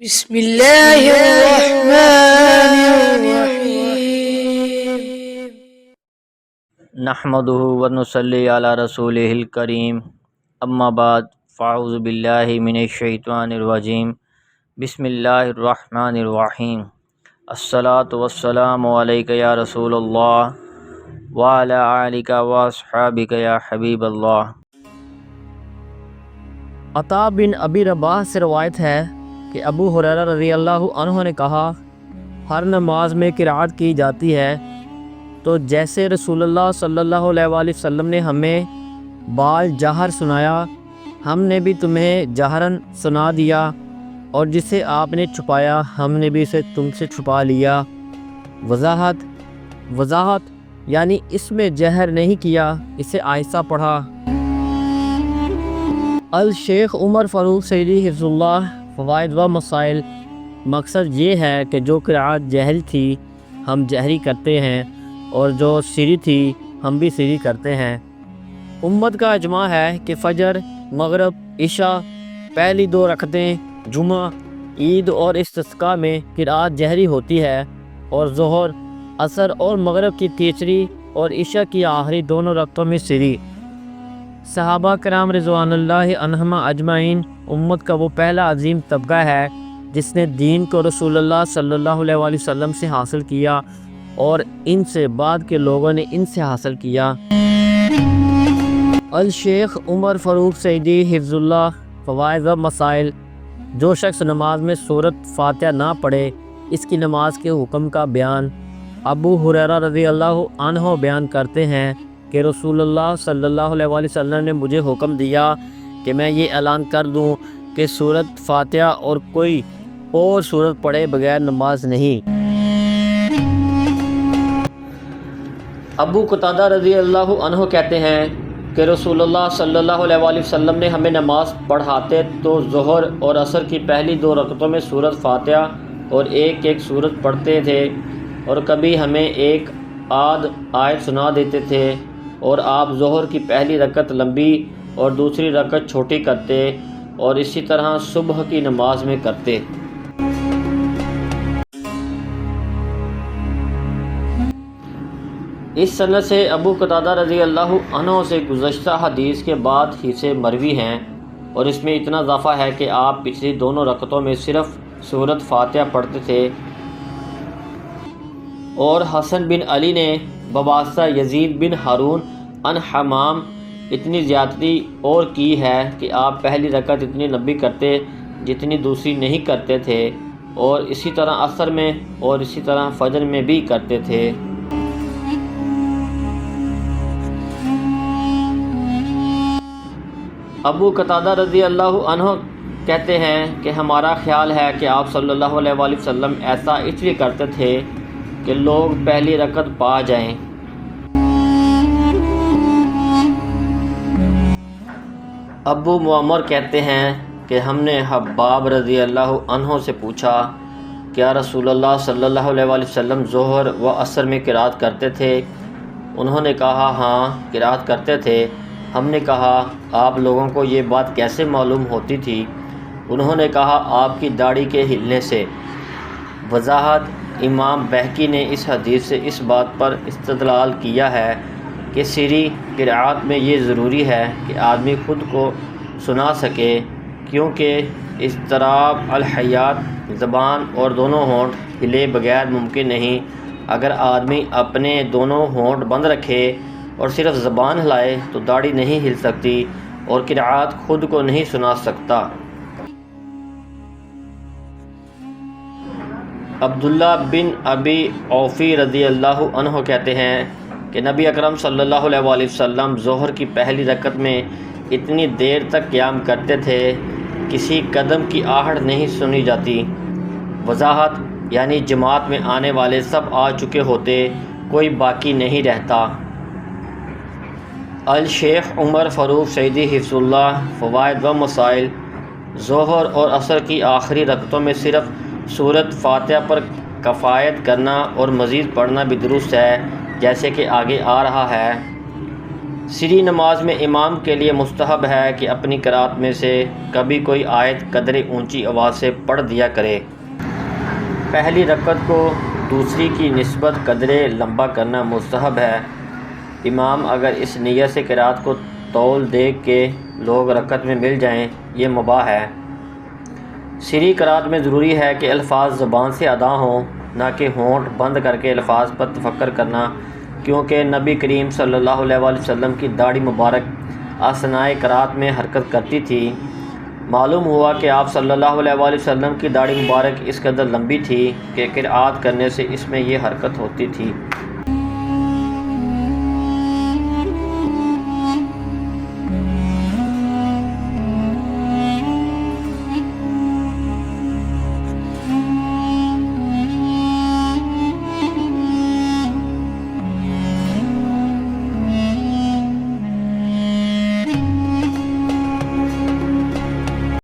بسم اللہ الرحمن الرحیم نحمده ونصلی علی رسولہ الکریم اما بعد فاعوذ باللہ من الشیطان الرجیم بسم اللہ الرحمن الرحیم الصلاۃ والسلام علیک یا رسول اللہ وعلی آلک واصحابک یا حبیب اللہ۔ عطا بن ابی رباح سے روایت ہے کہ ابو ہریرہ رضی اللہ عنہ نے کہا، ہر نماز میں قرأت کی جاتی ہے تو جیسے رسول اللہ صلی اللہ علیہ وآلہ وسلم نے ہمیں بال جہر سنایا، ہم نے بھی تمہیں جہراً سنا دیا، اور جسے آپ نے چھپایا ہم نے بھی اسے تم سے چھپا لیا۔ وضاحت یعنی اس میں جہر نہیں کیا، اسے آہستہ پڑھا۔ الشیخ عمر فاروق سعیدی حفظ اللہ فوائد و مسائل۔ مقصد یہ ہے کہ جو قرأت جہری تھی ہم جہری کرتے ہیں، اور جو سری تھی ہم بھی سری کرتے ہیں۔ امت کا اجماع ہے کہ فجر، مغرب، عشاء، پہلی 2 رکعتیں، جمعہ، عید اور استسقاء میں قرأت جہری ہوتی ہے، اور ظہر، عصر اور مغرب کی تیسری اور عشاء کی آخری دونوں رکعتوں میں سری۔ صحابہ کرام رضوان اللہ عنہم اجمعین امت کا وہ پہلا عظیم طبقہ ہے جس نے دین کو رسول اللہ صلی اللہ علیہ وآلہ وسلم سے حاصل کیا، اور ان سے بعد کے لوگوں نے ان سے حاصل کیا۔ الشیخ عمر فاروق سعیدی حفظ اللہ فوائد و مسائل۔ جو شخص نماز میں سورۃ فاتحہ نہ پڑھے، اس کی نماز کے حکم کا بیان ابو ہریرہ رضی اللہ عنہ بیان کرتے ہیں کہ رسول اللہ صلی اللہ علیہ وآلہ وسلم نے مجھے حکم دیا کہ میں یہ اعلان کر دوں کہ سورۃ فاتحہ اور کوئی اور سورت پڑھے بغیر نماز نہیں۔ ابو قتادہ رضی اللہ عنہ کہتے ہیں کہ رسول اللہ صلی اللہ علیہ وآلہ وسلم نے ہمیں نماز پڑھاتے تو ظہر اور عصر کی پہلی 2 رکعتوں میں سورۃ فاتحہ اور ایک سورت پڑھتے تھے، اور کبھی ہمیں ایک آدھ آیت سنا دیتے تھے، اور آپ ظہر کی پہلی رکعت لمبی اور دوسری رکعت چھوٹی کرتے، اور اسی طرح صبح کی نماز میں کرتے۔ اس سند سے ابو قتادہ رضی اللہ عنہ سے گزشتہ حدیث کے بعد ہی سے مروی ہیں، اور اس میں اتنا اضافہ ہے کہ آپ پچھلی دونوں رکعتوں میں صرف سورۃ فاتحہ پڑھتے تھے۔ اور حسن بن علی نے بواسطہ یزید بن ہارون عن حمام اتنی زیادتی اور کی ہے کہ آپ پہلی رکعت اتنی لمبی کرتے جتنی دوسری نہیں کرتے تھے، اور اسی طرح عصر میں اور اسی طرح فجر میں بھی کرتے تھے۔ ابو قتادہ رضی اللہ عنہ کہتے ہیں کہ ہمارا خیال ہے کہ آپ صلی اللہ علیہ وآلہ وسلم ایسا اس لیے کرتے تھے کہ لوگ پہلی رکعت پا جائیں۔ ابو معمر کہتے ہیں کہ ہم نے حباب رضی اللہ عنہ سے پوچھا، کیا رسول اللہ صلی اللہ علیہ وآلہ وسلم ظہر و عصر میں قرأت کرتے تھے؟ انہوں نے کہا ہاں قرأت کرتے تھے۔ ہم نے کہا آپ لوگوں کو یہ بات کیسے معلوم ہوتی تھی؟ انہوں نے کہا آپ کی داڑھی کے ہلنے سے۔ وضاحت، امام بہقی نے اس حدیث سے اس بات پر استدلال کیا ہے کہ سری قرأت میں یہ ضروری ہے کہ آدمی خود کو سنا سکے، کیونکہ اضطراب الحیات زبان اور دونوں ہونٹ ہلے بغیر ممکن نہیں۔ اگر آدمی اپنے دونوں ہونٹ بند رکھے اور صرف زبان ہلائے تو داڑھی نہیں ہل سکتی اور قرأت خود کو نہیں سنا سکتا۔ عبداللہ بن ابی اوفی رضی اللہ عنہ کہتے ہیں کہ نبی اکرم صلی اللہ علیہ وآلہ وسلم ظہر کی پہلی رکعت میں اتنی دیر تک قیام کرتے تھے کسی قدم کی آہٹ نہیں سنی جاتی۔ وضاحت یعنی جماعت میں آنے والے سب آ چکے ہوتے، کوئی باقی نہیں رہتا۔ الشیخ عمر فاروق سعیدی حفظ اللہ فوائد و مسائل۔ ظہر اور عصر کی آخری رکعتوں میں صرف سورۃ فاتحہ پر کفایت کرنا اور مزید پڑھنا بھی درست ہے، جیسے کہ آگے آ رہا ہے۔ سری نماز میں امام کے لیے مستحب ہے کہ اپنی قرات میں سے کبھی کوئی آیت قدرے اونچی آواز سے پڑھ دیا کرے۔ پہلی رکعت کو دوسری کی نسبت قدرے لمبا کرنا مستحب ہے۔ امام اگر اس نیت سے قرات کو طول دے کہ لوگ رکعت میں مل جائیں، یہ مباح ہے۔ سری قرات میں ضروری ہے کہ الفاظ زبان سے ادا ہوں، نہ کہ ہونٹ بند کر کے الفاظ پر تفکر کرنا، کیونکہ نبی کریم صلی اللہ علیہ وآلہ وسلم کی داڑھی مبارک اثنائے قرات میں حرکت کرتی تھی۔ معلوم ہوا کہ آپ صلی اللہ علیہ وآلہ وسلم کی داڑھی مبارک اس قدر لمبی تھی کہ قرات کرنے سے اس میں یہ حرکت ہوتی تھی۔